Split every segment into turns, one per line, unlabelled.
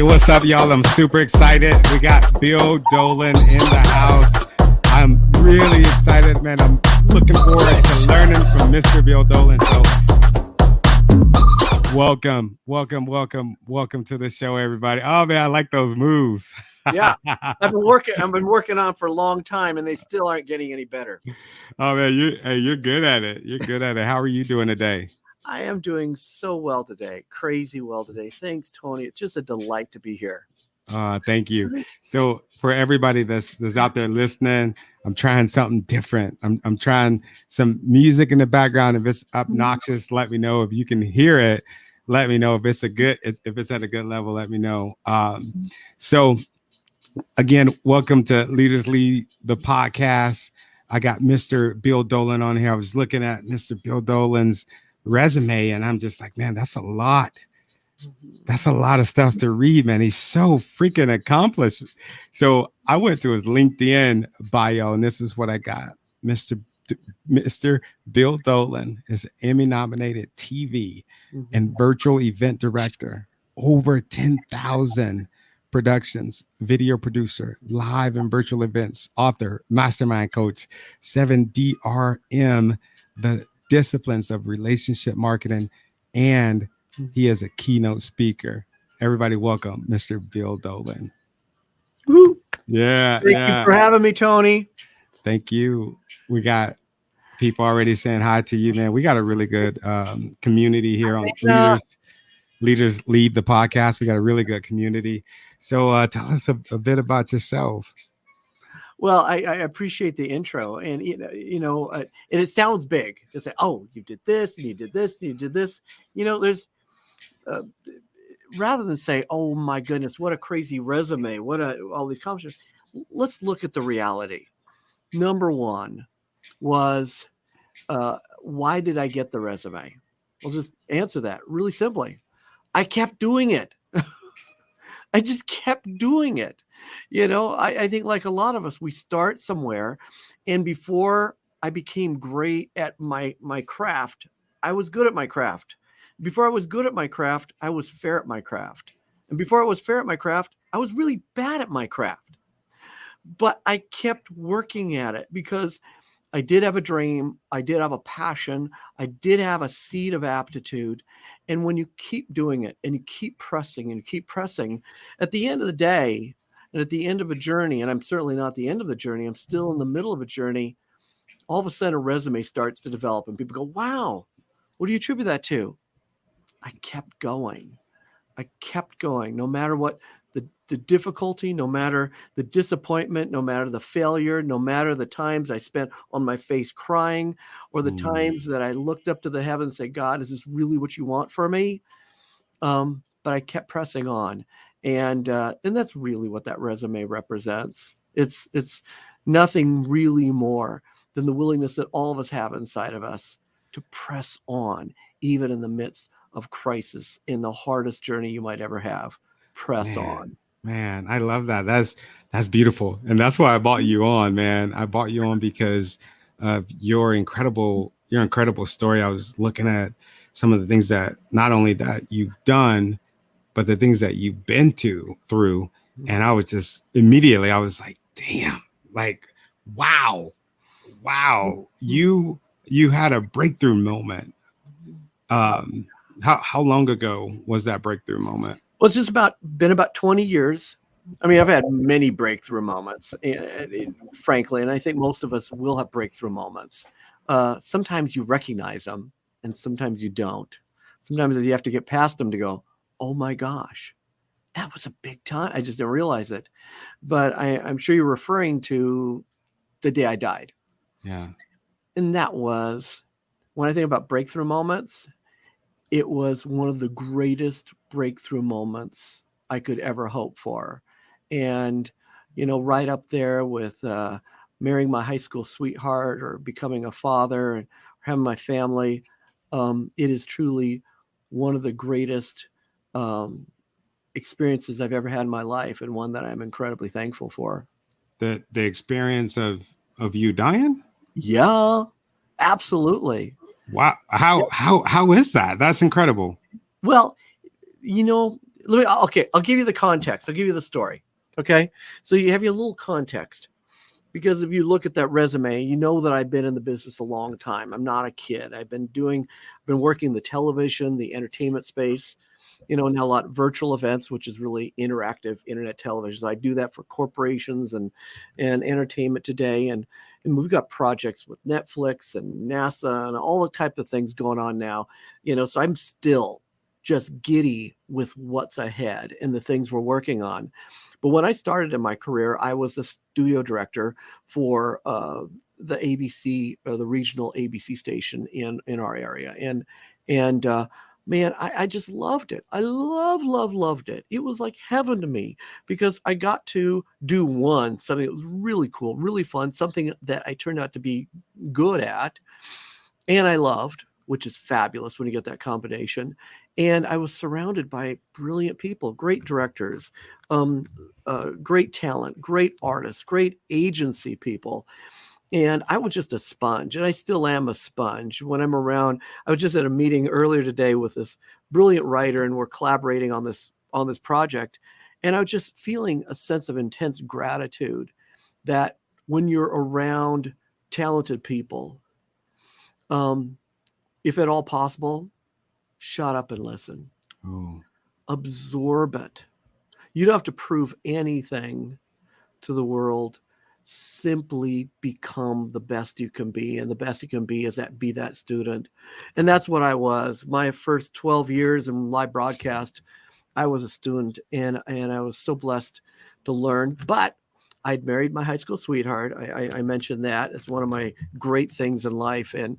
Hey, what's up, y'all? I'm super excited. We got Bill Dolan in the house. I'm really excited, man. I'm looking forward to learning from Mr. Bill Dolan. So welcome to the show, everybody. Oh man, I like those moves.
Yeah, I've been working on for a long time, and they still aren't getting any better.
Oh man, you're good at it. You're good at it. How are you doing today?
I am doing so well today, crazy well today. Thanks, Tony. It's just a delight to be here.
Thank you. So for everybody that's out there listening, I'm trying something different. I'm trying some music in the background. If it's obnoxious, let me know. If you can hear it, let me know. If it's at a good level, let me know. So again, welcome to Leaders Lead, the podcast. I got Mr. Bill Dolan on here. I was looking at Mr. Bill Dolan's resume, and I'm just like, man, that's a lot. That's a lot of stuff to read, man. He's so freaking accomplished. So I went to his LinkedIn bio, and this is what I got. Mr. Bill Dolan is an Emmy-nominated TV and virtual event director, over 10,000 productions, video producer, live and virtual events, author, mastermind coach, 7 DRM, the disciplines of relationship marketing, and he is a keynote speaker. Everybody welcome Mr. Bill Dolan.
Woo.
Yeah.
Thank you for having me, Tony.
Thank you. We got people already saying hi to you, man. We got a really good community here on Leaders Lead, the podcast. We got a really good community. So tell us a bit about yourself.
Well, I appreciate the intro, and and it sounds big to say, "Oh, you did this, and you did this, and you did this." There's rather than say, "Oh my goodness, what a crazy resume! All these accomplishments." Let's look at the reality. Number one was, why did I get the resume? I'll just answer that really simply. I kept doing it. I just kept doing it. I think like a lot of us, we start somewhere, and before I became great at my craft, I was good at my craft. Before I was good at my craft, I was fair at my craft. And before I was fair at my craft, I was really bad at my craft. But I kept working at it because I did have a dream. I did have a passion. I did have a seed of aptitude. And when you keep doing it and you keep pressing and you keep pressing, at the end of the day, and at the end of a journey, and I'm certainly not the end of the journey, I'm still in the middle of a journey, all of a sudden a resume starts to develop and people go, wow, what do you attribute that to? I kept going. I kept going no matter what the difficulty, no matter the disappointment, no matter the failure, no matter the times I spent on my face crying, or the times that I looked up to the heavens and said, God, is this really what you want for me? But I kept pressing on. And that's really what that resume represents. It's nothing really more than the willingness that all of us have inside of us to press on, even in the midst of crisis, in the hardest journey you might ever have. Press on.
Man, I love that. That's beautiful. And that's why I brought you on, man. I brought you on because of your incredible story. I was looking at some of the things that not only that you've done, but the things that you've been through. And I was just immediately, I was like, damn, like, wow. You had a breakthrough moment. How long ago was that breakthrough moment?
Well, it's just been about 20 years. I mean, I've had many breakthrough moments, frankly, and I think most of us will have breakthrough moments. Sometimes you recognize them, and sometimes you don't. Sometimes you have to get past them to go, oh my gosh, that was a big time. I just didn't realize it. But I'm sure you're referring to the day I died.
Yeah.
And that was, when I think about breakthrough moments, it was one of the greatest breakthrough moments I could ever hope for. And, right up there with marrying my high school sweetheart, or becoming a father, and having my family, it is truly one of the greatest experiences I've ever had in my life, and one that I'm incredibly thankful for.
The experience of you dying?
Yeah, absolutely.
Wow. How is that? That's incredible.
Well, Okay, I'll give you the context. I'll give you the story. Okay, so you have your little context. Because if you look at that resume, you know that I've been in the business a long time. I'm not a kid. I've been working the television, the entertainment space, now a lot of virtual events, which is really interactive internet television. So I do that for corporations and entertainment today. And we've got projects with Netflix and NASA and all the type of things going on now. So I'm still just giddy with what's ahead and the things we're working on. But when I started in my career, I was a studio director for the ABC, the regional ABC station in our area, and man, I just loved it. I loved it. It was like heaven to me because I got to do something that was really cool, really fun, something that I turned out to be good at, and I loved, which is fabulous when you get that combination. And I was surrounded by brilliant people, great directors, great talent, great artists, great agency people. And I was just a sponge, and I still am a sponge when I'm around. I was just at a meeting earlier today with this brilliant writer, and we're collaborating on this project. And I was just feeling a sense of intense gratitude that when you're around talented people, if at all possible, shut up and listen.
Oh.
Absorb it. You don't have to prove anything to the world. Simply become the best you can be. And the best you can be is be that student. And that's what I was. My first 12 years in live broadcast, I was a student, and I was so blessed to learn. But I'd married my high school sweetheart. I mentioned that as one of my great things in life. And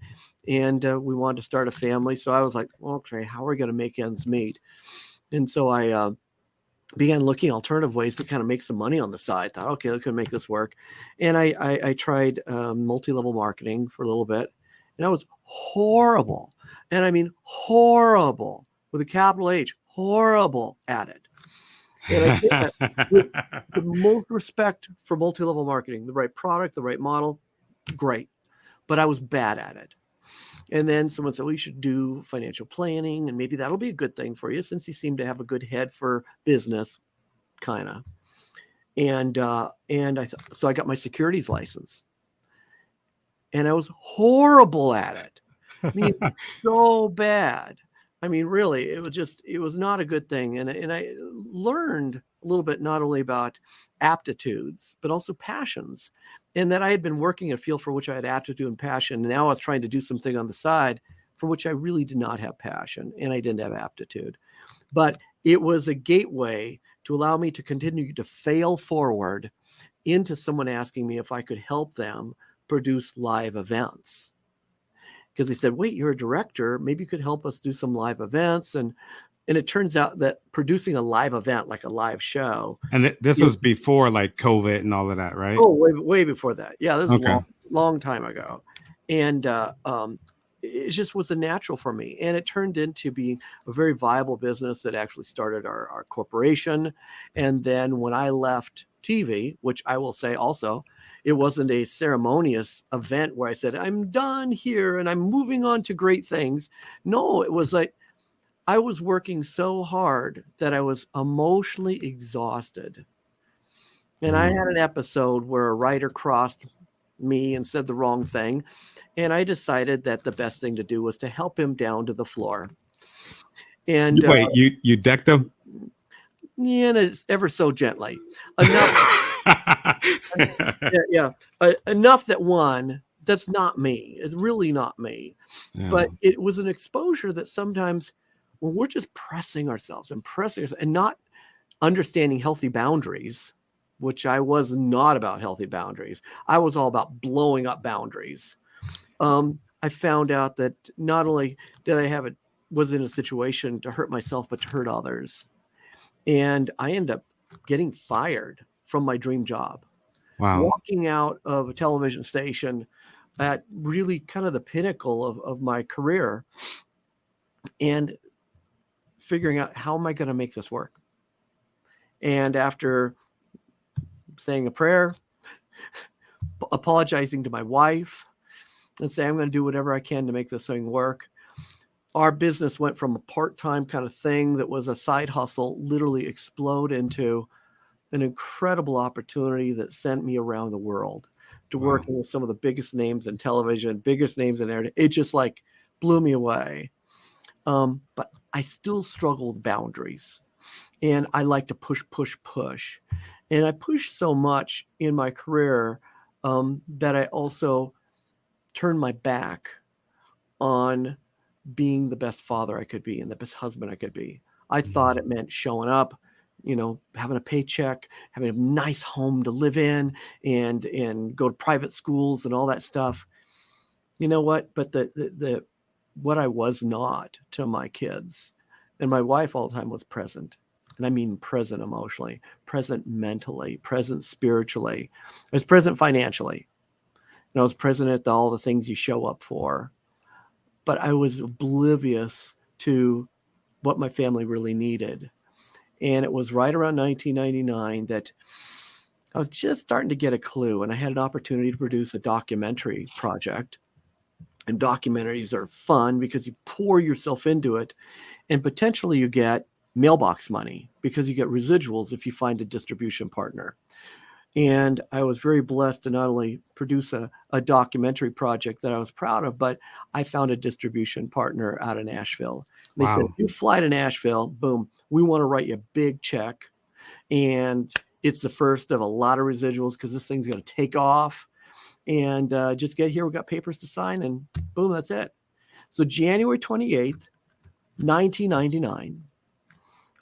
we wanted to start a family. So I was like, okay, how are we going to make ends meet? And so I began looking alternative ways to kind of make some money on the side. Thought, okay, I could make this work. And I tried multi-level marketing for a little bit, and I was horrible. And I mean horrible with a capital H, horrible at it. And I did that with the most respect for multi-level marketing, the right product, the right model, great. But I was bad at it. And then someone said, well, you should do financial planning, and maybe that'll be a good thing for you since you seem to have a good head for business, kind of. And so I got my securities license, and I was horrible at it. I mean, so bad. I mean, really, it was not a good thing. And I learned a little bit, not only about aptitudes, but also passions. And that I had been working a field for which I had aptitude and passion. And now I was trying to do something on the side for which I really did not have passion, and I didn't have aptitude. But it was a gateway to allow me to continue to fail forward into someone asking me if I could help them produce live events. Because they said, wait, you're a director, maybe you could help us do some live events. And it turns out that producing a live event, like a live show.
And this was before like COVID and all of that, right?
Oh, way before that. Yeah, this is a long time ago. And it just was a natural for me. And it turned into being a very viable business that actually started our corporation. And then when I left TV, which I will say also, it wasn't a ceremonious event where I said, I'm done here and I'm moving on to great things. No, it was like I was working so hard that I was emotionally exhausted. And I had an episode where a writer crossed me and said the wrong thing. And I decided that the best thing to do was to help him down to the floor. And
wait, you decked him?
Yeah, and it's ever so gently. Enough that one, that's not me. It's really not me. Yeah. But it was an exposure that sometimes when we're just pressing ourselves and not understanding healthy boundaries, which I was not about healthy boundaries. I was all about blowing up boundaries. I found out that not only did I was in a situation to hurt myself, but to hurt others. And I ended up getting fired from my dream job. Wow. Walking out of a television station at really kind of the pinnacle of my career and figuring out, how am I going to make this work? And after saying a prayer, apologizing to my wife, and saying I'm going to do whatever I can to make this thing work, our business went from a part-time kind of thing that was a side hustle, literally explode into an incredible opportunity that sent me around the world to
Wow.
working with some of the biggest names in television, biggest names in internet. It just like blew me away. But I still struggle with boundaries, and I like to push, push, push. And I pushed so much in my career that I also turned my back on being the best father I could be and the best husband I could be. I thought it meant showing up, having a paycheck, having a nice home to live in, and go to private schools and all that stuff. You know what? But the what I was not to my kids and my wife all the time was present. And I mean present emotionally, present mentally, present spiritually. I was present financially. And I was present at all the things you show up for. But I was oblivious to what my family really needed. And it was right around 1999 that I was just starting to get a clue, and I had an opportunity to produce a documentary project. And documentaries are fun because you pour yourself into it, and potentially you get mailbox money because you get residuals if you find a distribution partner. And I was very blessed to not only produce a documentary project that I was proud of, but I found a distribution partner out of Nashville. They said,
Wow.
you fly to Nashville, boom, we want to write you a big check. And it's the first of a lot of residuals because this thing's going to take off. And just get here, we got papers to sign, and boom, that's it. So January 28th, 1999,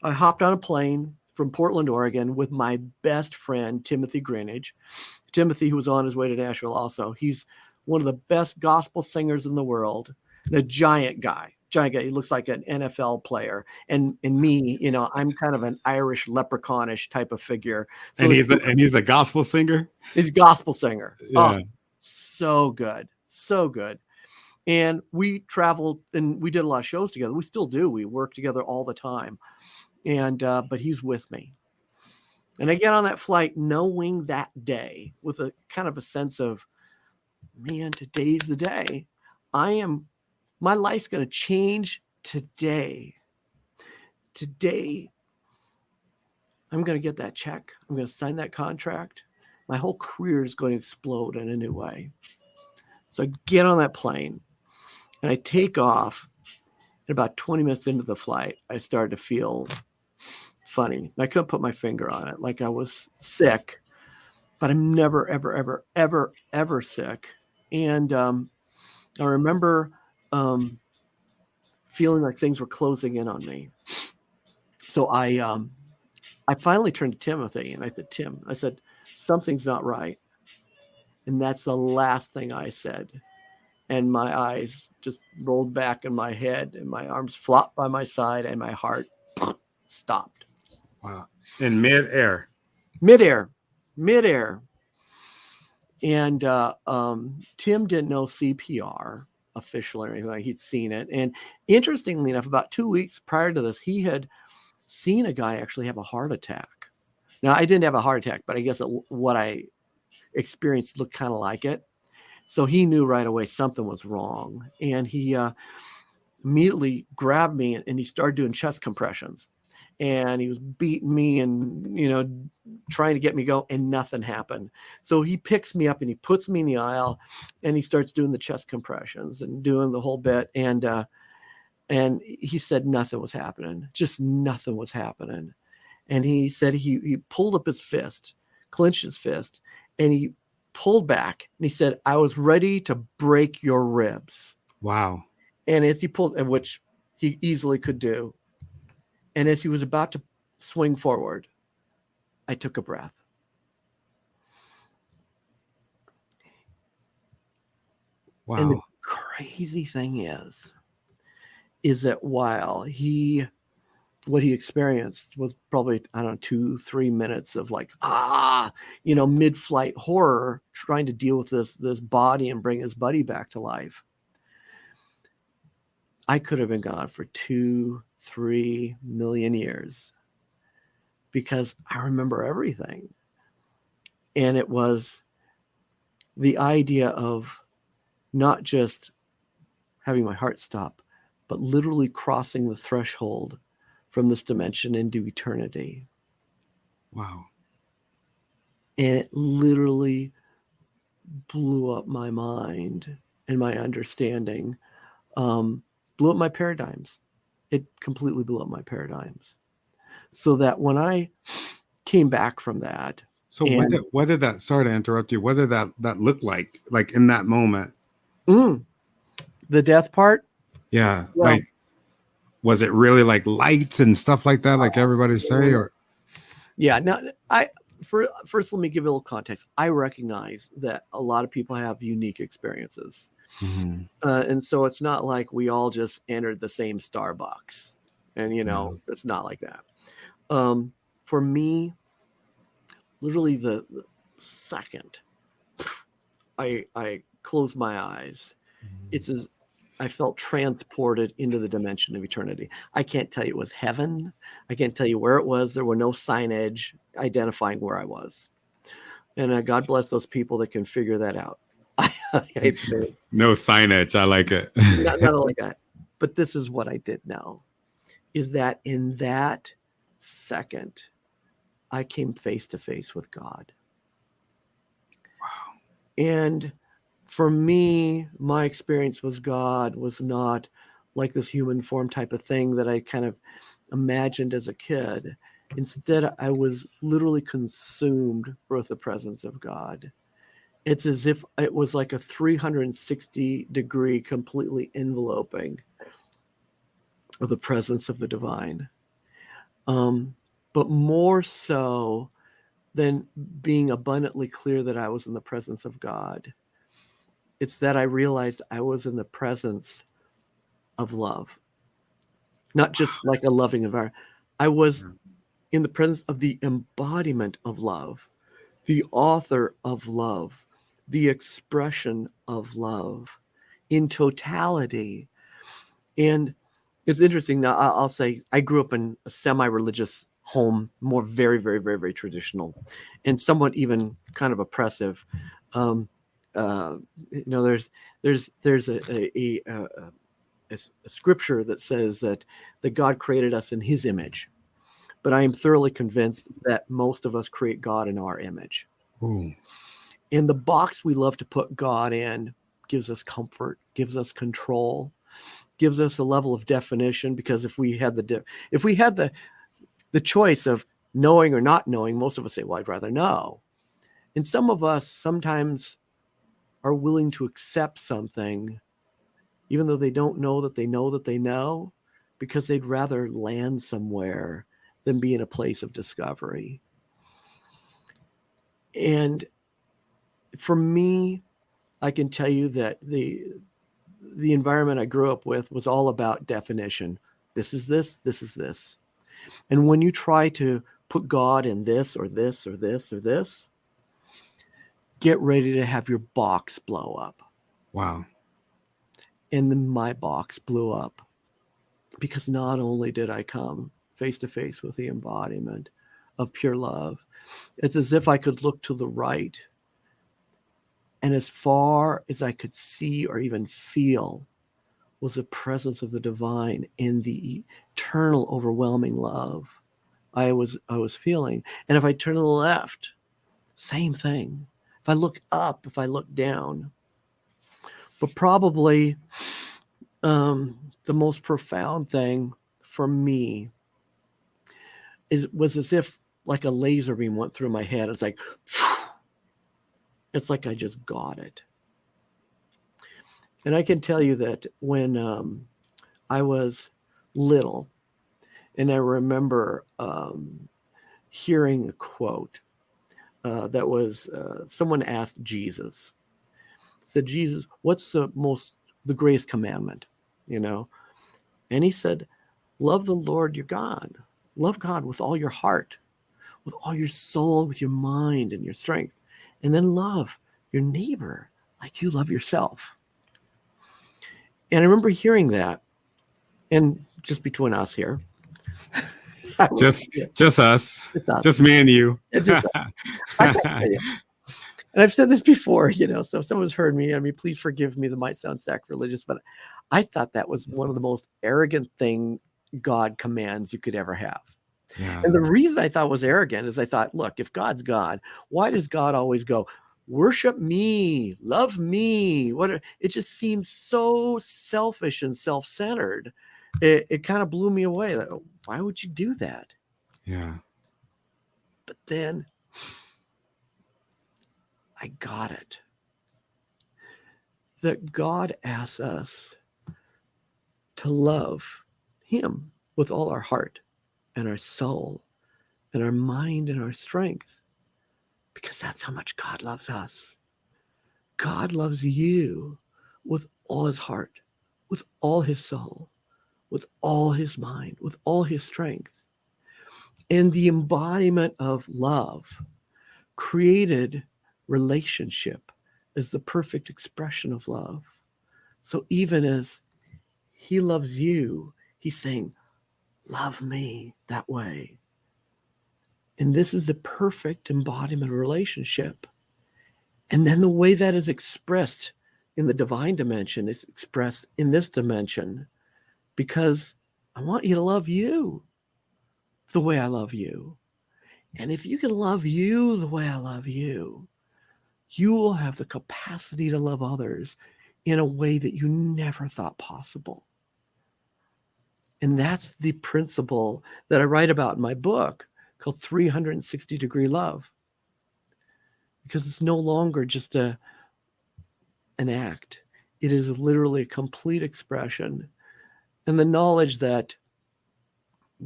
I hopped on a plane from Portland, Oregon with my best friend, Timothy Greenidge. Timothy, who was on his way to Nashville also. He's one of the best gospel singers in the world and a giant guy. Giant guy. He looks like an NFL player. And me, I'm kind of an Irish leprechaunish type of figure. So
And he's a gospel singer.
he's a gospel singer.
Yeah.
Oh, so good. So good. And we traveled and we did a lot of shows together. We still do. We work together all the time. And but he's with me. And I get on that flight knowing that day with a kind of a sense of, man, today's the day. My life's going to change today. Today, I'm going to get that check. I'm going to sign that contract. My whole career is going to explode in a new way. So I get on that plane and I take off. And about 20 minutes into the flight, I started to feel funny. I couldn't put my finger on it. Like I was sick, but I'm never, ever, ever, ever, ever sick. And I remember feeling like things were closing in on me. So I finally turned to Timothy and I said, Tim, something's not right. And that's the last thing I said. And my eyes just rolled back in my head and my arms flopped by my side and my heart stopped.
Wow. In midair.
Midair. And Tim didn't know CPR officially or anything. Like he'd seen it. And interestingly enough, about 2 weeks prior to this, he had seen a guy actually have a heart attack. Now, I didn't have a heart attack, but I guess what I experienced looked kind of like it. So he knew right away something was wrong. And he immediately grabbed me and he started doing chest compressions. And he was beating me and, trying to get me go, and nothing happened. So he picks me up and he puts me in the aisle and he starts doing the chest compressions and doing the whole bit. And he said nothing was happening, just nothing was happening. And he said he pulled up his fist, clenched his fist, and he pulled back and he said, I was ready to break your ribs.
Wow.
And as he pulled, which he easily could do, and as he was about to swing forward, I took a breath.
Wow.
And the crazy thing is that while what he experienced was probably, 2-3 minutes of like, mid-flight horror, trying to deal with this body and bring his buddy back to life. I could have been gone for 2-3 million years because I remember everything. And it was the idea of not just having my heart stop, but literally crossing the threshold from this dimension into eternity.
Wow.
And it literally blew up my mind and my understanding, blew up my paradigms. It completely blew up my paradigms. So that when I came back from that.
So what did that, sorry to interrupt you, what did that look like in that moment?
The death part?
Yeah. Well, like, was it really like lights and stuff like that, like everybody say? Or
yeah, now first let me give a little context. I recognize that a lot of people have unique experiences.
Mm-hmm.
And so it's not like we all just entered the same Starbucks. And it's not like that. For me, literally the second I closed my eyes, it's as I felt transported into the dimension of eternity. I can't tell you it was heaven. I can't tell you where it was. There were no signage identifying where I was. And God bless those people that can figure that out.
No signage. I like it.
not like that. But this is what I did know, is that in that second, I came face to face with God.
Wow.
And for me, my experience with God was not like this human form type of thing that I kind of imagined as a kid. Instead, I was literally consumed with the presence of God. It's as if it was like a 360-degree completely enveloping of the presence of the divine. But more so than being abundantly clear that I was in the presence of God, it's that I realized I was in the presence of love, not just like a loving environment. I was in the presence of the embodiment of love, the author of love, the expression of love in totality. And it's interesting. Now, I'll say I grew up in a semi-religious home, more very, very, very, very traditional, and somewhat even kind of oppressive. There's a scripture that says that God created us in his image, but I am thoroughly convinced that most of us create God in our image.
Ooh.
And the box we love to put God in gives us comfort, gives us control, gives us a level of definition, because if we had the choice of knowing or not knowing, most of us say, well, I'd rather know. And some of us sometimes are willing to accept something, even though they don't know that they know that they know, because they'd rather land somewhere than be in a place of discovery. And for me, I can tell you that the environment I grew up with was all about definition. This is this, this is this. And when you try to put God in this or this or this or this, get ready to have your box blow up.
Wow.
And then my box blew up, because not only did I come face to face with the embodiment of pure love, it's as if I could look to the right, and as far as I could see or even feel was the presence of the divine in the eternal, overwhelming love I was feeling. And if I turn to the left, same thing. If I look up, if I look down. But probably the most profound thing for me was as if like a laser beam went through my head. It's like I just got it. And I can tell you that when I was little, and I remember hearing a quote that was someone asked Jesus, said, Jesus, what's the greatest commandment? And he said, love the Lord your God. Love God with all your heart, with all your soul, with your mind and your strength. And then love your neighbor like you love yourself. And I remember hearing that, and just between us here,
just us, just me and you.
And I've said this before, so if someone's heard me, please forgive me. That might sound sacrilegious, but I thought that was one of the most arrogant thing God commands you could ever have.
Yeah.
And the reason I thought was arrogant is I thought, look, if God's God, why does God always go, worship me, love me? It just seems so selfish and self-centered. It kind of blew me away. Like, why would you do that?
Yeah.
But then I got it. That God asks us to love him with all our heart and our soul and our mind and our strength, because that's how much God loves us. God loves you with all his heart, with all his soul, with all his mind, with all his strength. And the embodiment of love created relationship as the perfect expression of love. So even as he loves you, he's saying, love me that way. And this is the perfect embodiment of relationship. And then the way that is expressed in the divine dimension is expressed in this dimension, because I want you to love you the way I love you. And if you can love you the way I love you, you will have the capacity to love others in a way that you never thought possible. And that's the principle that I write about in my book called 360-degree love. Because it's no longer just an act. It is literally a complete expression. And the knowledge that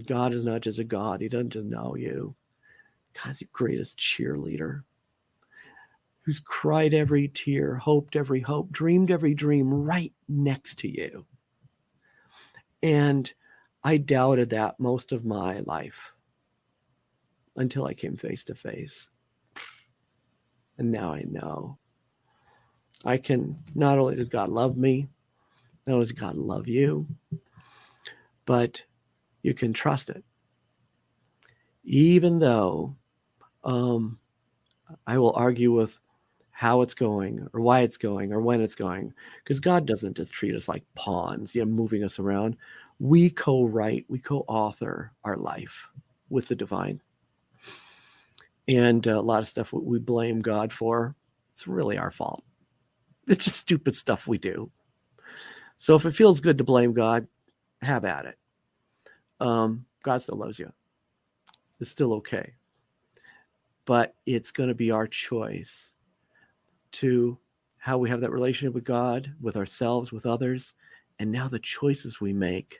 God is not just a God. He doesn't just know you. God's the greatest cheerleader, who's cried every tear, hoped every hope, dreamed every dream right next to you. And I doubted that most of my life until I came face to face. And now I know. I can, not only does God love me, not only does God love you, but you can trust it. Even though I will argue with how it's going or why it's going or when it's going, because God doesn't just treat us like pawns, moving us around. We co-write, we co-author our life with the divine. And a lot of stuff we blame God for, it's really our fault. It's just stupid stuff we do. So if it feels good to blame God, have at it. God still loves you. It's still okay. But it's going to be our choice to how we have that relationship with God, with ourselves, with others, and now the choices we make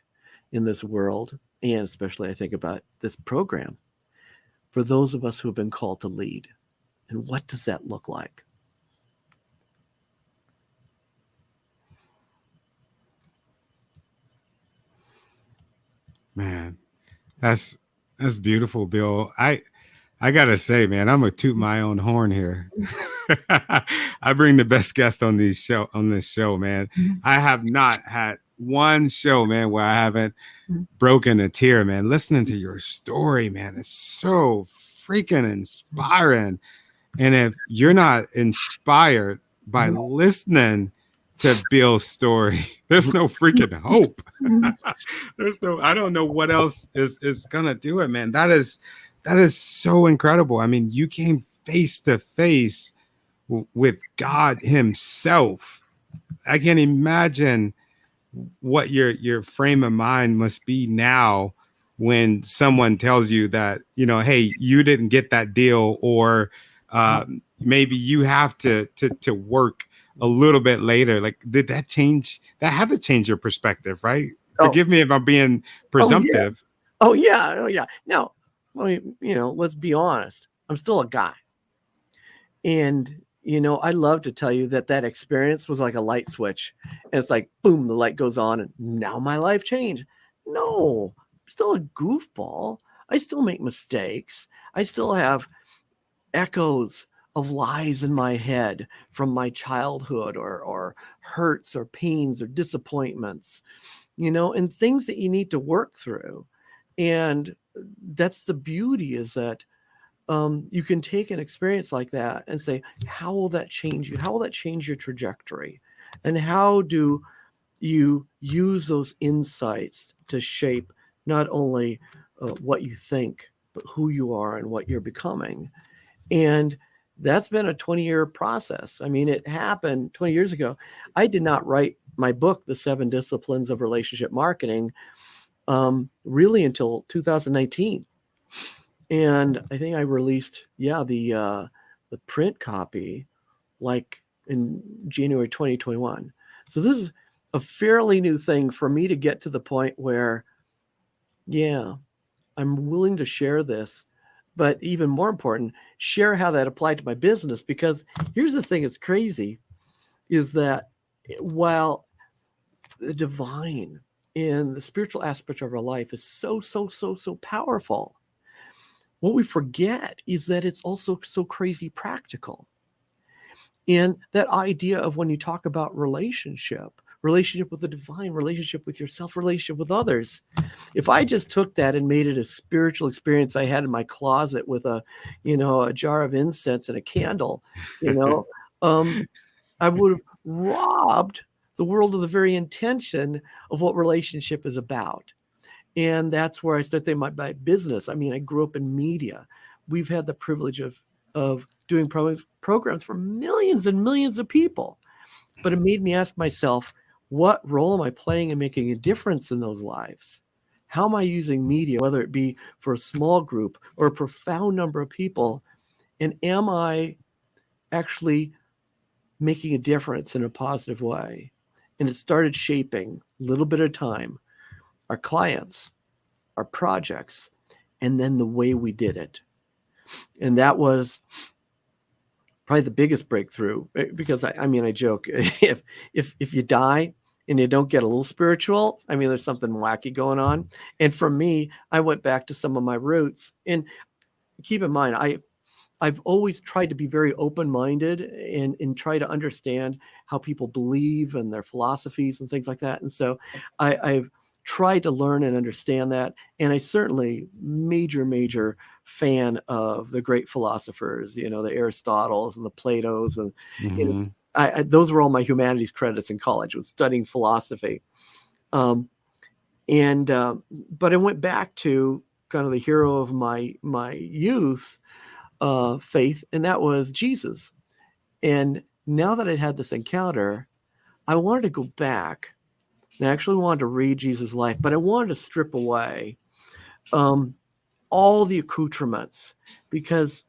in this world, and especially I think about this program, for those of us who have been called to lead. And what does that look like?
Man, that's beautiful, Bill. I gotta say, man, I'm gonna toot my own horn here. I bring the best guest on this show, man. I have not had one show, man, where I haven't broken a tear, man. Listening to your story, man, is so freaking inspiring. And if you're not inspired by listening to Bill's story, there's no freaking hope. I don't know what else is gonna do it, man. That is so incredible. I mean, you came face to face with God himself. I can't imagine what your frame of mind must be now when someone tells you that, hey, you didn't get that deal, or maybe you have to work a little bit later. Like, did that change? That had to change your perspective, right? Forgive me if I'm being presumptive.
Oh yeah. Now, I mean, let's be honest. I'm still a guy. And, I love to tell you that experience was like a light switch. And it's like, boom, the light goes on and now my life changed. No, I'm still a goofball. I still make mistakes. I still have echoes of lies in my head from my childhood, or hurts or pains or disappointments, and things that you need to work through. And that's the beauty, is that you can take an experience like that and say, how will that change you? How will that change your trajectory? And how do you use those insights to shape not only what you think, but who you are and what you're becoming. And that's been a 20-year process. I mean, it happened 20 years ago. I did not write my book, The 7 Disciplines of Relationship Marketing, really until 2019. And I think I released, the print copy like in January 2021. So this is a fairly new thing for me to get to the point where, I'm willing to share this, but even more important, share how that applied to my business. Because here's the thing that's crazy is that while the divine and the spiritual aspect of our life is so powerful, what we forget is that it's also so crazy practical. And that idea of when you talk about relationship with the divine, relationship with yourself, relationship with others, if I just took that and made it a spiritual experience I had in my closet with a jar of incense and a candle, I would have robbed the world of the very intention of what relationship is about. And that's where I started thinking about my business. I mean, I grew up in media. We've had the privilege of doing programs for millions and millions of people. But it made me ask myself, what role am I playing in making a difference in those lives? How am I using media, whether it be for a small group or a profound number of people? And am I actually making a difference in a positive way? And it started shaping, a little bit at a time, our clients, our projects, and then the way we did it. And that was probably the biggest breakthrough, because I joke, if you die and you don't get a little spiritual, I mean, there's something wacky going on. And for me, I went back to some of my roots. And keep in mind, I've always tried to be very open-minded and try to understand how people believe and their philosophies and things like that. And so I've tried to learn and understand that. And I certainly major fan of the great philosophers, the Aristotles and the Platos. And those were all my humanities credits in college, was studying philosophy. But I went back to kind of the hero of my youth, faith, and that was Jesus. And now that I'd had this encounter, I wanted to go back. And I actually wanted to read Jesus' life, but I wanted to strip away all the accoutrements, because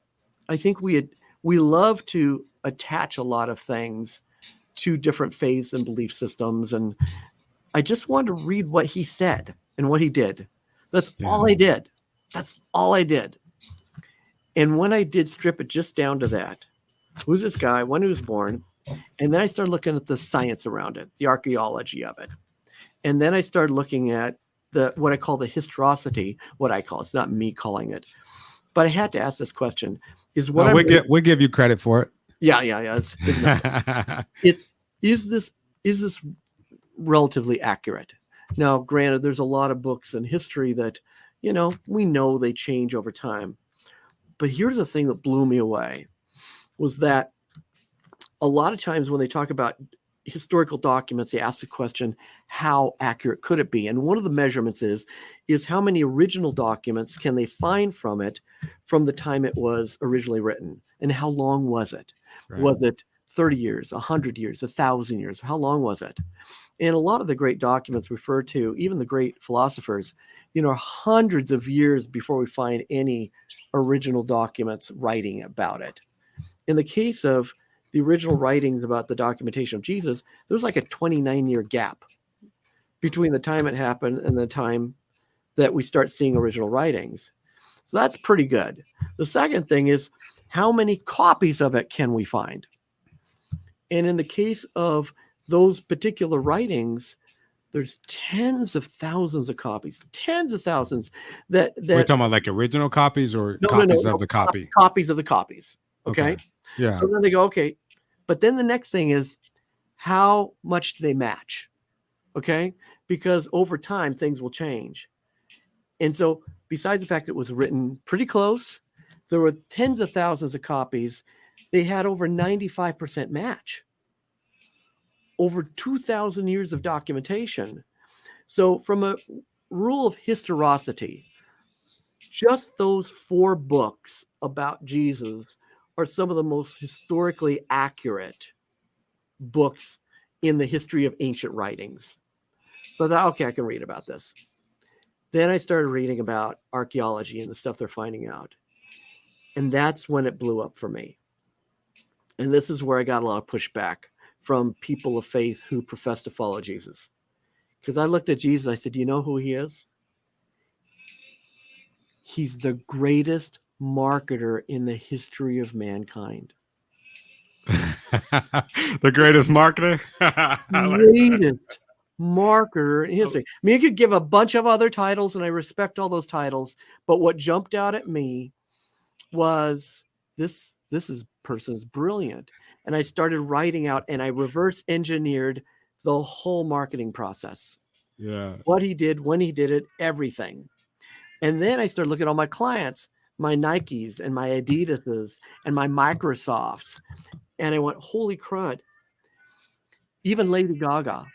I think we love to attach a lot of things to different faiths and belief systems. And I just wanted to read what he said and what he did. That's all I did. That's all I did. And when I did strip it just down to that, who's this guy, when he was born, and then I started looking at the science around it, the archaeology of it. And then I started looking at what I call the historicity, it's not me calling it, but I had to ask this question: we
give you credit for it.
Yeah. Is this relatively accurate? Now, granted, there's a lot of books in history that, we know they change over time. But here's the thing that blew me away, was that a lot of times when they talk about historical documents, they ask the question, how accurate could it be? And one of the measurements is how many original documents can they find from it from the time it was originally written? And how long was it? Right. Was it 30 years, 100 years, 1,000 years? How long was it? And a lot of the great documents refer to, even the great philosophers, hundreds of years before we find any original documents writing about it. In the case of the original writings about the documentation of Jesus, there was like a 29-year gap between the time it happened and the time that we start seeing original writings. So that's pretty good. The second thing is, how many copies of it can we find? And in the case of those particular writings, there's tens of thousands of copies, tens of thousands that we're
talking about, like original copies or copies of the copy?
Copies of the copies. Okay.
Yeah.
So then they go, okay. But then the next thing is, how much do they match? Okay. Because over time, things will change. And so besides the fact that it was written pretty close, there were tens of thousands of copies. They had over 95% match. over 2,000 years of documentation. So from a rule of historicity, just those 4 books about Jesus are some of the most historically accurate books in the history of ancient writings. So I thought, okay, I can read about this. Then I started reading about archaeology and the stuff they're finding out. And that's when it blew up for me. And this is where I got a lot of pushback from people of faith who profess to follow Jesus. Because I looked at Jesus and I said, do you know who he is? He's the greatest marketer in the history of mankind.
The greatest marketer?
Greatest marketer in history. I mean, you could give a bunch of other titles, and I respect all those titles, but what jumped out at me was this person's brilliant. And I started writing out, and I reverse engineered the whole marketing process.
Yeah.
What he did, when he did it, everything. And then I started looking at all my clients, my Nikes and my Adidas's and my Microsofts. And I went, holy crud. Even Lady Gaga.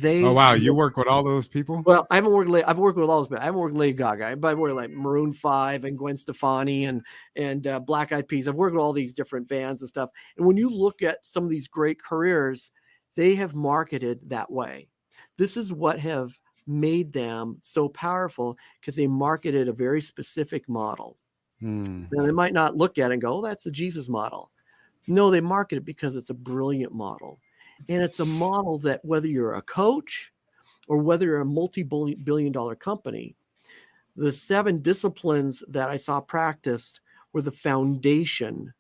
Oh, wow. You work with all those people?
Well, I've worked with all those, but I haven't worked with Lady Gaga. But I've worked like Maroon 5 and Gwen Stefani and Black Eyed Peas. I've worked with all these different bands and stuff. And when you look at some of these great careers, they have marketed that way. This is what have made them so powerful, because they marketed a very specific model. Now, they might not look at it and go, oh, that's the Jesus model. No, they market it because it's a brilliant model. And it's a model that whether you're a coach or whether you're a multi-billion-dollar company, the 7 disciplines that I saw practiced were the foundation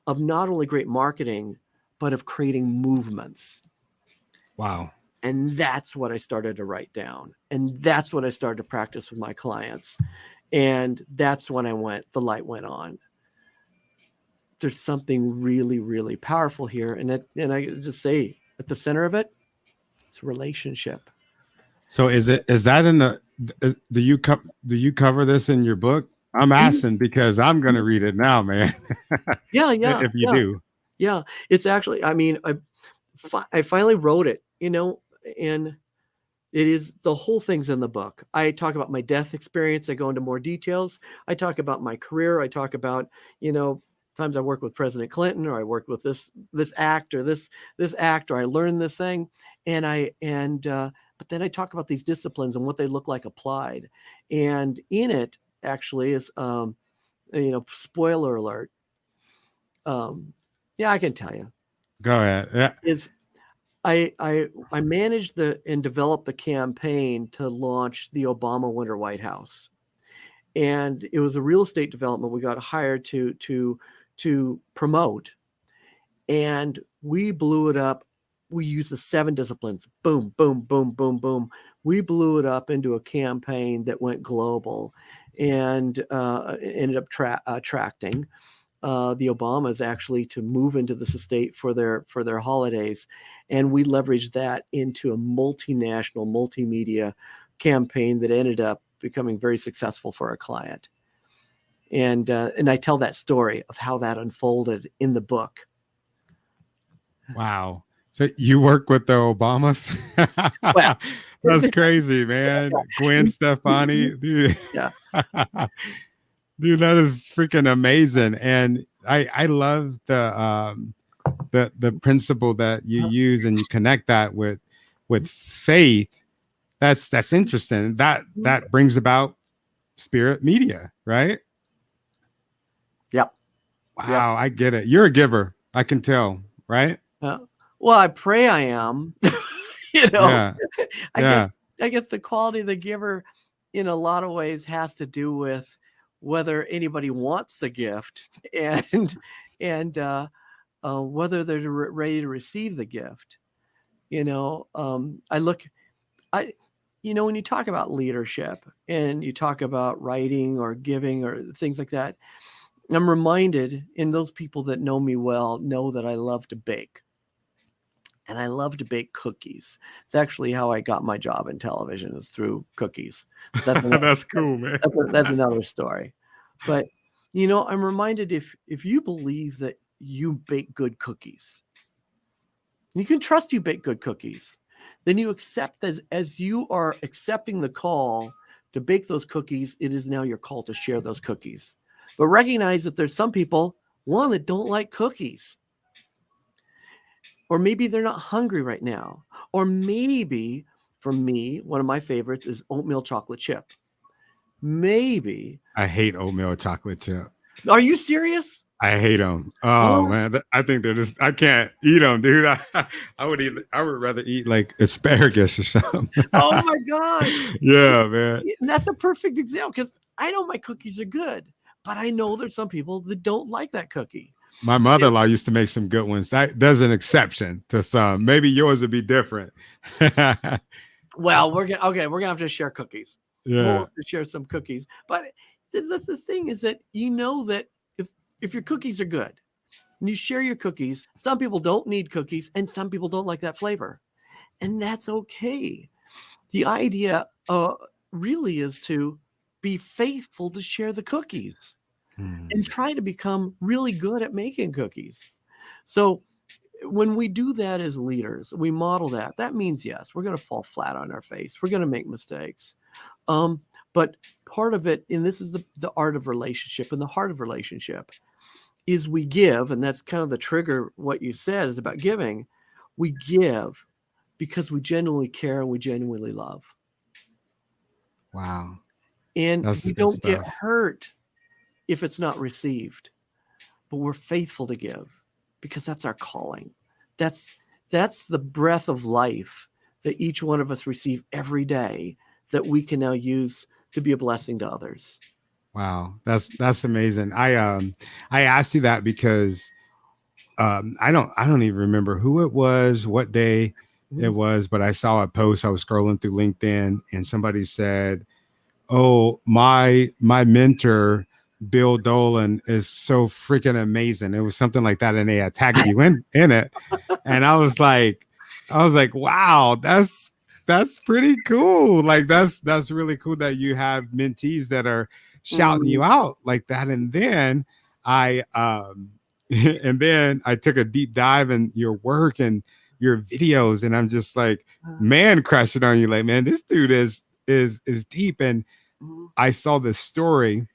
of not only great marketing, but of creating movements.
Wow.
And that's what I started to write down. And that's what I started to practice with my clients. And that's when the light went on. There's something really, really powerful here. And I just say at the center of it, it's relationship.
So is that in the, do you cover this in your book? I'm asking because I'm going to read it now, man.
Yeah.
If you do.
Yeah. It's actually, I mean, I finally wrote it, and it is, the whole thing's in the book. I talk about my death experience. I go into more details. I talk about my career. I talk about, times I worked with President Clinton, or I worked with this actor, this actor. I learned this thing, but then I talk about these disciplines and what they look like applied. And in it actually is, spoiler alert. Yeah, I can tell you.
Go ahead. Yeah.
It's I managed and developed the campaign to launch the Obama Winter White House, and it was a real estate development we got hired to promote, and we blew it up. We used the 7 disciplines. Boom, boom, boom, boom, boom. We blew it up into a campaign that went global, and ended up attracting the Obamas actually to move into this estate for their holidays. And we leveraged that into a multinational, multimedia campaign that ended up becoming very successful for our client. And I tell that story of how that unfolded in the book.
Wow. So you work with the Obamas? Well, that's crazy, man. Gwen Stefani, dude.
Yeah.
Dude, that is freaking amazing. And I love the principle that you use, and you connect that with faith. That's interesting. That brings about spirit media, right?
Yep.
Wow,
yep.
I get it. You're a giver. I can tell, right?
Well, I pray I am.
Yeah.
I guess the quality of the giver in a lot of ways has to do with whether anybody wants the gift and whether they're ready to receive the gift. When you talk about leadership and you talk about writing or giving or things like that, I'm reminded, and those people that know me well know that I love to bake. And I love to bake cookies. It's actually how I got my job in television, is through cookies.
That's cool, man.
That's another story. But, I'm reminded, if you believe that you bake good cookies, You can trust you bake good cookies. Then you accept as you are accepting the call to bake those cookies, it is now your call to share those cookies. But recognize that there's some people, one, that don't like cookies. Or maybe they're not hungry right now. Or maybe, for me, one of my favorites is oatmeal chocolate chip. Maybe.
I hate oatmeal chocolate chip.
Are you serious?
I hate them. Oh man, I think they're just. I can't eat them, dude. I would rather eat like asparagus or something.
Oh my gosh.
Yeah, man.
And that's a perfect example because I know my cookies are good, but I know there's some people that don't like that cookie.
My mother-in-law used to make some good ones. There's an exception to some. Maybe yours would be different.
Well, we're gonna have to share cookies.
Yeah,
we'll have to share some cookies. But that's the thing is that you know that if your cookies are good and you share your cookies, some people don't need cookies and some people don't like that flavor, and that's okay. The idea really is to be faithful to share the cookies and try to become really good at making cookies. So when we do that as leaders, we model that. That means, yes, we're going to fall flat on our face. We're going to make mistakes. But part of it, and this is the art of relationship and the heart of relationship, is we give, and that's kind of the trigger. What you said is about giving. We give because we genuinely care and we genuinely love.
Wow.
And we don't get hurt if it's not received, but we're faithful to give because that's our calling. That's the breath of life that each one of us receive every day that we can now use to be a blessing to others.
Wow, that's amazing. I asked you that because I don't even remember who it was, what day it was, but I saw a post. I was scrolling through LinkedIn and somebody said, "Oh, my mentor Bill Dolan is so freaking amazing." It was something like that, and they tagged you in it, and I was like, wow, that's pretty cool. Like that's really cool that you have mentees that are shouting you out like that. And then I took a deep dive in your work and your videos, and I'm just like, man, crushing on you. Like, man, this dude is deep. And I saw this story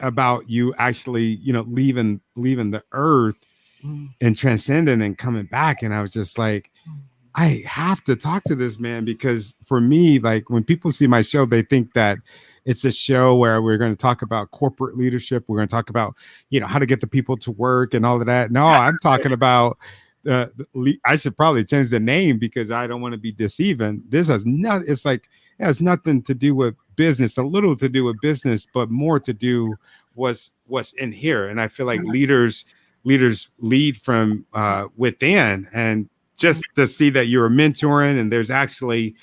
about you actually, leaving the earth and transcending and coming back. And I was just like, I have to talk to this man, because for me, like when people see my show, they think that it's a show where we're going to talk about corporate leadership. We're going to talk about, how to get the people to work and all of that. No, I'm talking about I should probably change the name because I don't want to be deceiving. This has it has nothing to do with business, a little to do with business, but more to do what's in here. And I feel like leaders lead from within, and just to see that you're mentoring and there's actually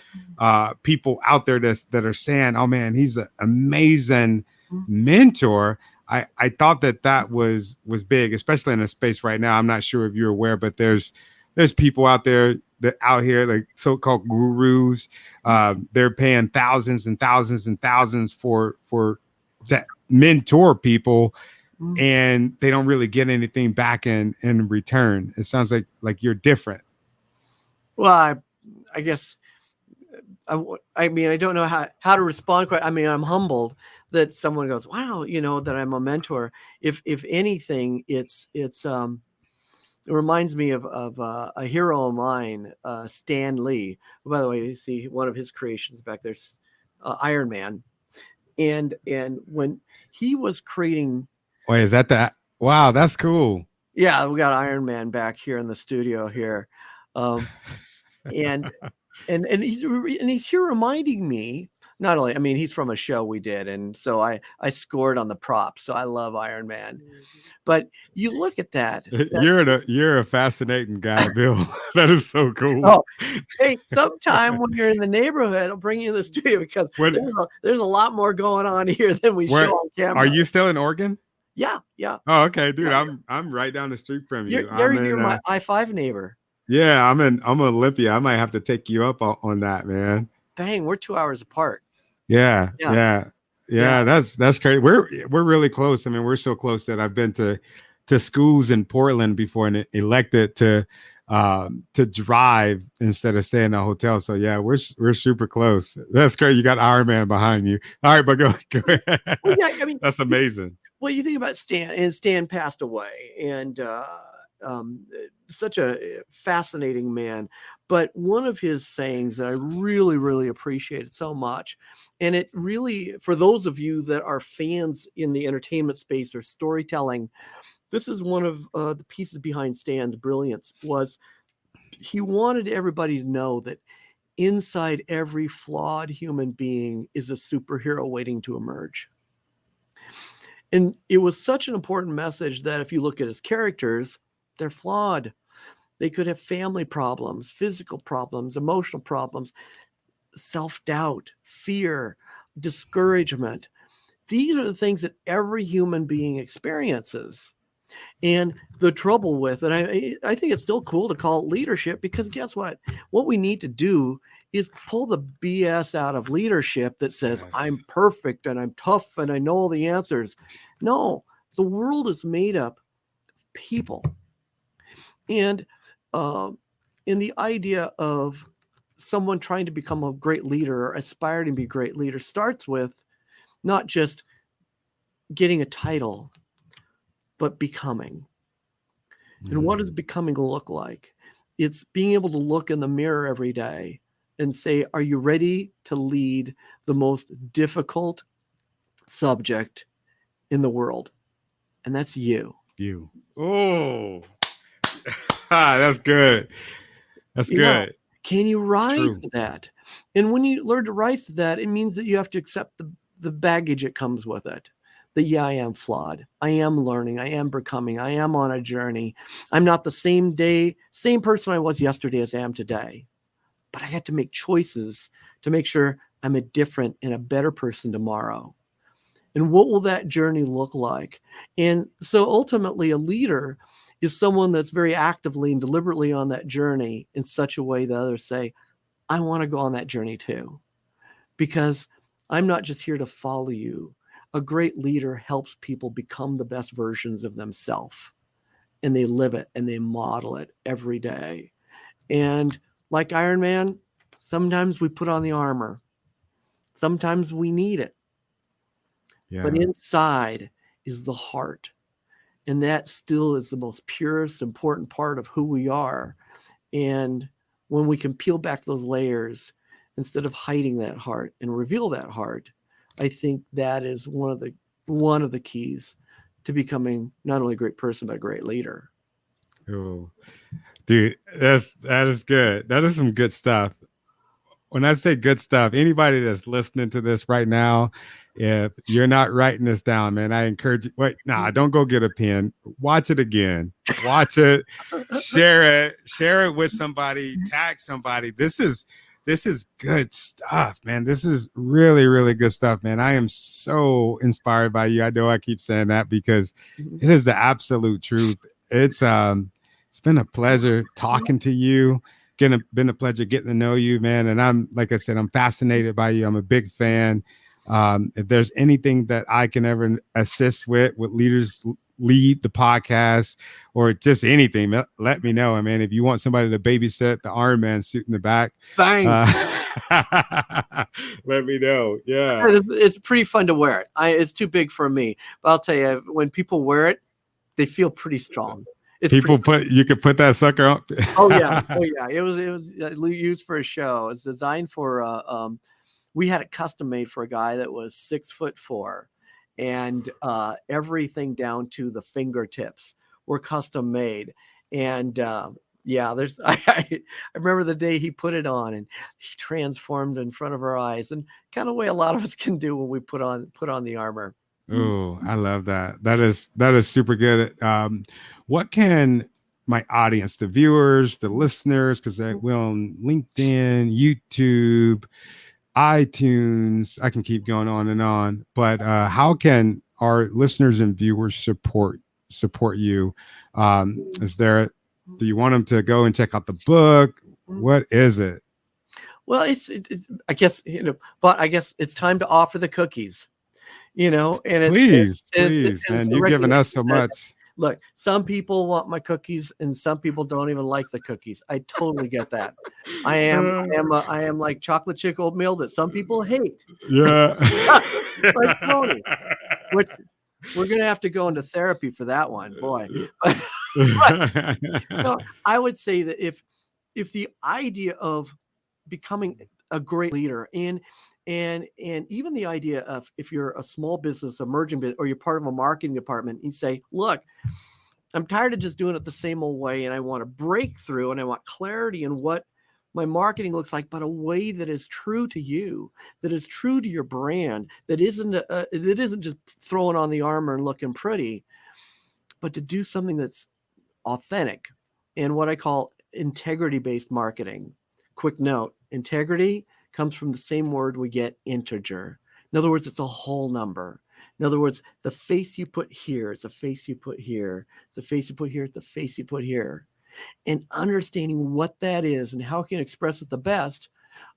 people out there that are saying, oh man, he's an amazing mentor. I thought that was big, especially in a space right now. I'm not sure if you're aware, but there's people out there here, like so-called gurus. They're paying thousands and thousands and thousands for that mentor people, and they don't really get anything back in return. It sounds like you're different.
Well, I guess I mean, I don't know how to respond quite. I mean, I'm humbled that someone goes, wow, that I'm a mentor. If anything, it reminds me of a hero of mine, Stan Lee. By the way, you see one of his creations back there's Iron Man, and when he was creating.
Wait, is that? Wow, that's cool.
Yeah, we got Iron Man back here in the studio here. And he's here reminding me, not only, I mean, he's from a show we did, and so I scored on the props, so I love Iron Man. But you look at that
you're a fascinating guy, Bill. That is so cool.
Oh, hey, sometime when you're in the neighborhood, I'll bring you to the studio because there's a lot more going on here than we show on camera.
Are you still in Oregon?
Yeah.
Oh, okay, dude. Yeah. I'm right down the street from you.
You're my I-5 neighbor.
Yeah, I'm Olympia. I might have to take you up on that, man.
Dang, we're 2 hours apart.
Yeah. That's crazy. We're really close. I mean, we're so close that I've been to schools in Portland before and elected to to drive instead of staying in a hotel. So yeah, we're super close. That's great. You got Iron Man behind you. All right, but go ahead.
Well, yeah, I mean,
that's amazing.
Well, you think about Stan, and Stan passed away, and such a fascinating man. But one of his sayings that I really, really appreciated so much, and it really, for those of you that are fans in the entertainment space or storytelling, this is one of the pieces behind Stan's brilliance, was he wanted everybody to know that inside every flawed human being is a superhero waiting to emerge. And it was such an important message that if you look at his characters, they're flawed. They could have family problems, physical problems, emotional problems, self-doubt, fear, discouragement. These are the things that every human being experiences. And the trouble with it, I think it's still cool to call it leadership, because guess what? What we need to do is pull the BS out of leadership that says, yes, I'm perfect and I'm tough and I know all the answers. No, the world is made up of people. And in the idea of someone trying to become a great leader or aspire to be a great leader starts with not just getting a title, but becoming. And what does becoming look like? It's being able to look in the mirror every day and say, are you ready to lead the most difficult subject in the world? And that's you.
You. Oh, that's good. That's good.
Can you rise to that? And when you learn to rise to that, it means that you have to accept the baggage that comes with it. That, yeah, I am flawed. I am learning. I am becoming. I am on a journey. I'm not the same person I was yesterday as I am today. But I had to make choices to make sure I'm a different and a better person tomorrow. And what will that journey look like? And so ultimately, a leader is someone that's very actively and deliberately on that journey in such a way that others say, I want to go on that journey too. Because I'm not just here to follow you. A great leader helps people become the best versions of themselves. And they live it and they model it every day. And like Iron Man, sometimes we put on the armor. Sometimes we need it. Yeah. But inside is the heart. And that still is the most purest, important part of who we are. And when we can peel back those layers, instead of hiding that heart and reveal that heart, I think that is one of the keys to becoming not only a great person, but a great leader.
Oh, dude, that is good. That is some good stuff. When I say good stuff, anybody that's listening to this right now, if you're not writing this down, man, I encourage you. Wait, don't go get a pen. Watch it again. Watch it. Share it with somebody. Tag somebody. This is good stuff, man. This is really, really good stuff, man. I am so inspired by you. I know I keep saying that because it is the absolute truth. It's been a pleasure talking to you. Been a pleasure getting to know you, man. And I'm, like I said, I'm fascinated by you. I'm a big fan. If there's anything that I can ever assist with Leaders Lead the podcast or just anything, let me know. I mean, if you want somebody to babysit the Iron Man suit in the back,
bang.
Let me know. Yeah.
It's pretty fun to wear it. It's too big for me, but I'll tell you, when people wear it, they feel pretty strong.
You could put that sucker on.
Oh yeah. It was used for a show. It's designed for we had it custom made for a guy that was 6'4", and everything down to the fingertips were custom made. And I remember the day he put it on and he transformed in front of our eyes, and kind of way a lot of us can do when we put on the armor.
Oh, I love that. That is super good. What can my audience, the viewers, the listeners, because we're on LinkedIn, YouTube, iTunes, I can keep going on and on, but how can our listeners and viewers support you? Do you want them to go and check out the book? What is it?
Well, it's I guess, but I guess it's time to offer the cookies. And
please, man, you've given us so much.
Look, some people want my cookies and some people don't even like the cookies. I totally get that. I am like chocolate chip oatmeal that some people hate.
Yeah.
Like Tony, which we're going to have to go into therapy for that one, boy. But, no, I would say that if the idea of becoming a great leader and even the idea of if you're a small business, emerging business, or you're part of a marketing department, you say, look, I'm tired of just doing it the same old way, and I want a breakthrough, and I want clarity in what my marketing looks like, but a way that is true to you, that is true to your brand, that isn't just throwing on the armor and looking pretty, but to do something that's authentic and what I call integrity-based marketing. Quick note, integrity comes from the same word we get, integer. In other words, it's a whole number. In other words, the face you put here is a face you put here. It's a face you put here. It's a face you put here. And understanding what that is and how it can express it the best,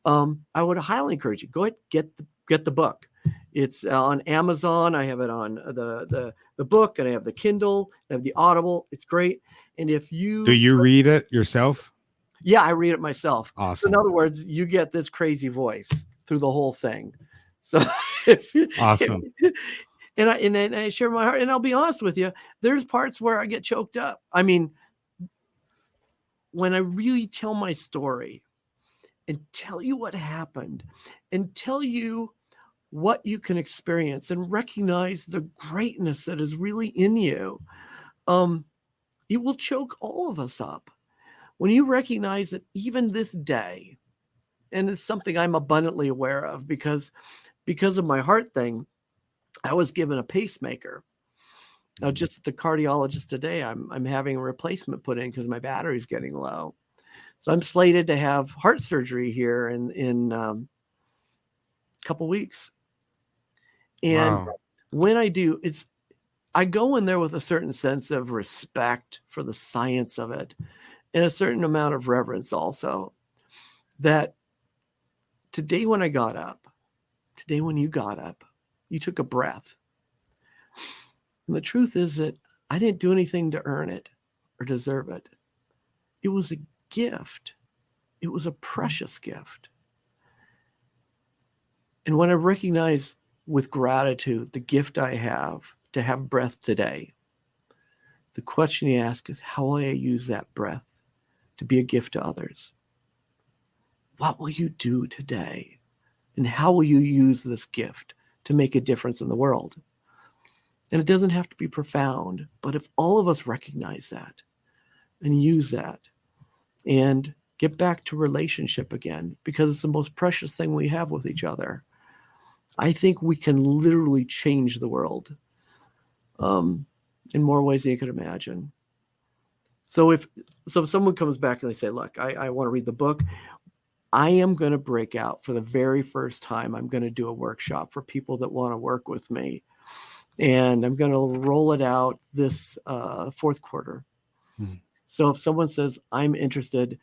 I would highly encourage you, go ahead, get the book. It's on Amazon. I have it on the book, and I have the Kindle, I have the Audible. It's great. And if you
do you read it yourself?
Yeah, I read it myself.
Awesome.
So in other words, you get this crazy voice through the whole thing. So
Awesome.
And I share my heart, and I'll be honest with you, there's parts where I get choked up. I mean, when I really tell my story and tell you what happened and tell you what you can experience and recognize the greatness that is really in you, it will choke all of us up. When you recognize that even this day, and it's something I'm abundantly aware of because of my heart thing, I was given a pacemaker. Now, just at the cardiologist today, I'm having a replacement put in because my battery's getting low. So I'm slated to have heart surgery here in a couple weeks. And when I do, I go in there with a certain sense of respect for the science of it and a certain amount of reverence also. That today when you got up, you took a breath. And the truth is that I didn't do anything to earn it or deserve it. It was a gift. It was a precious gift. And when I recognize with gratitude the gift I have to have breath today, the question you ask is, how will I use that breath to be a gift to others? What will you do today? And how will you use this gift to make a difference in the world? And it doesn't have to be profound, but if all of us recognize that and use that and get back to relationship again, because it's the most precious thing we have with each other, I think we can literally change the world in more ways than you could imagine. So if someone comes back and they say, look, I want to read the book, I am going to break out for the very first time. I'm going to do a workshop for people that want to work with me. And I'm going to roll it out this fourth quarter. Mm-hmm. So if someone says, I'm interested,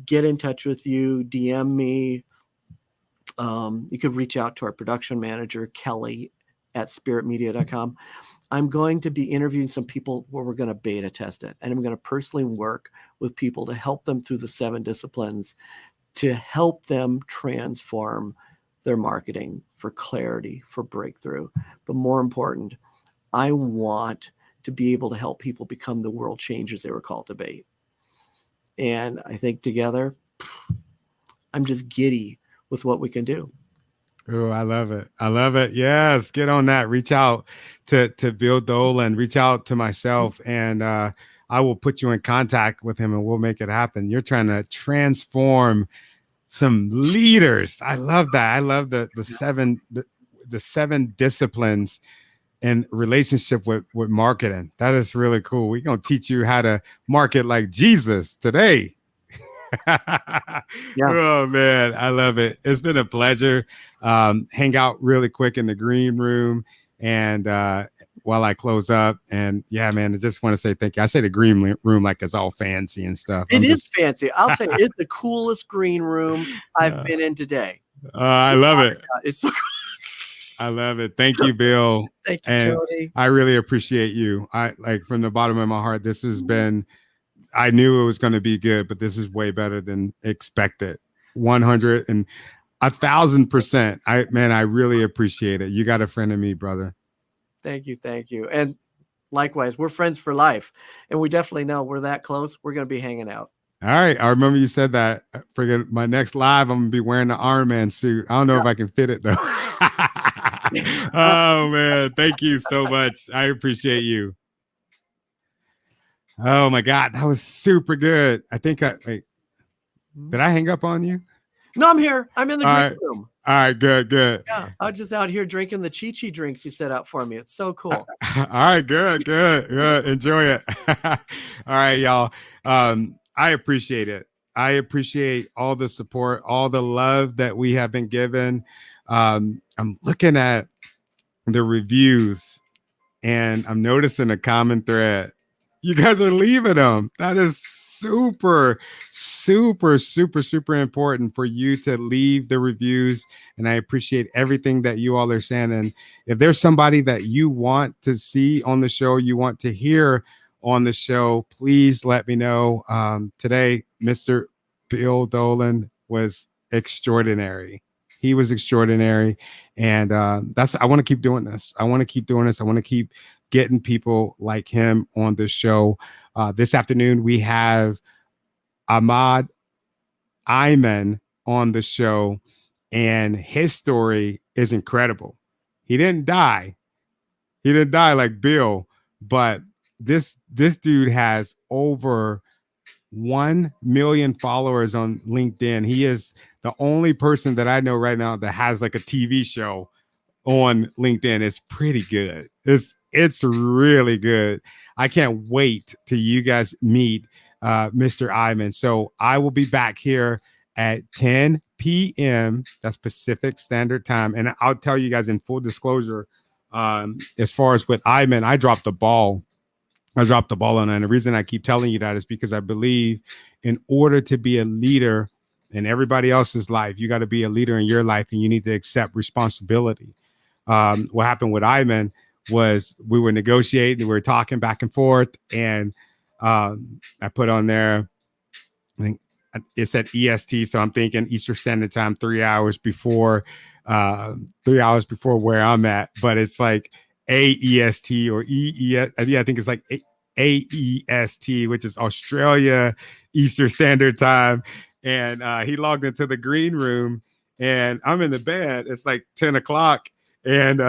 get in touch with you, DM me. You could reach out to our production manager, Kelly, at spiritmedia.com. I'm going to be interviewing some people where we're going to beta test it. And I'm going to personally work with people to help them through the 7 disciplines to help them transform their marketing for clarity, for breakthrough. But more important, I want to be able to help people become the world changers they were called to be. And I think together, I'm just giddy with what we can do.
Oh, I love it. I love it. Yes. Get on that. Reach out to Bill Dolan, reach out to myself, and I will put you in contact with him and we'll make it happen. You're trying to transform some leaders. I love that. I love the 7 disciplines in relationship with marketing. That is really cool. We're going to teach you how to market like Jesus today. Yeah. Oh man, I love it. It's been a pleasure. Hang out really quick in the green room and while I close up. And yeah, man, I just want to say thank you. I say the green room like it's all fancy and stuff.
It is fancy. I'll tell you, it's the coolest green room I've been in today.
I love it.
It's so cool.
I love it. Thank you, Bill.
Thank you,
And
Tony.
I really appreciate you. I like from the bottom of my heart, this has been, I knew it was going to be good, but this is way better than expected. 100 and 1,000%. I really appreciate it. You got a friend in me, brother.
Thank you. Thank you. And likewise, we're friends for life. And we definitely know we're that close. We're going to be hanging out.
All right. I remember you said that. For my next live, I'm going to be wearing the Iron Man suit. I don't know if I can fit it, though. Oh, man. Thank you so much. I appreciate you. Oh, my God. That was super good. I think wait, did I hang up on you?
No, I'm here. I'm in the green room.
All right, good.
Yeah, I'm just out here drinking the Chi-Chi drinks you set out for me. It's so cool.
All right, good. Enjoy it. All right, y'all. I appreciate it. I appreciate all the support, all the love that we have been given. I'm looking at the reviews and I'm noticing a common thread. You guys are leaving them. That is super important for you to leave the reviews. And I appreciate everything that you all are saying. And if there's somebody that you want to see on the show, you want to hear on the show, please let me know. Today, Mr. Bill Dolan was extraordinary. He was extraordinary. And I want to keep doing this. I want to keep getting people like him on the show. This afternoon, we have Ahmad Ayman on the show, and his story is incredible. He didn't die like Bill, but this dude has over 1 million followers on LinkedIn. He is the only person that I know right now that has like a TV show on LinkedIn. It's pretty good. It's really good. I can't wait till you guys meet Mr. Ayman. So I will be back here at 10 p.m. That's Pacific Standard Time. And I'll tell you guys in full disclosure, as far as with Ayman, I dropped the ball on it. And the reason I keep telling you that is because I believe in order to be a leader in everybody else's life, you got to be a leader in your life and you need to accept responsibility. What happened with Ayman was we were negotiating, we were talking back and forth, and I put on there, I think it said EST, so I'm thinking Eastern Standard Time, 3 hours before where I'm at, but it's like AEST or EES. I think it's like AEST, which is Australia Eastern Standard Time. And he logged into the green room, and I'm in the bed. It's like 10 o'clock, and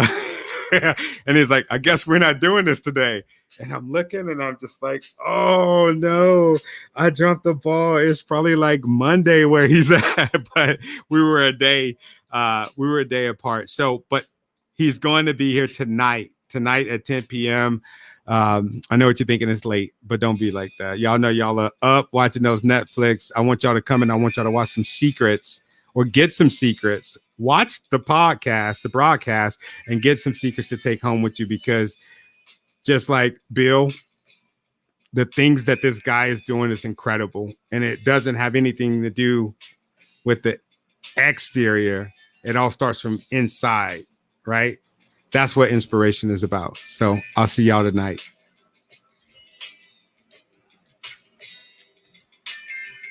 and he's like, I guess we're not doing this today. And I'm looking and I'm just like, oh no, I dropped the ball. It's probably like Monday where he's at, but we were a day apart. So, but he's going to be here tonight at 10 p.m. I know what you're thinking, it's late, but don't be like that. Y'all know y'all are up watching those Netflix. I want y'all to come and I want y'all to watch some secrets or get some secrets. Watch the broadcast, and get some secrets to take home with you, because just like Bill, the things that this guy is doing is incredible. And it doesn't have anything to do with the exterior. It all starts from inside, right? That's what inspiration is about. So I'll see y'all tonight.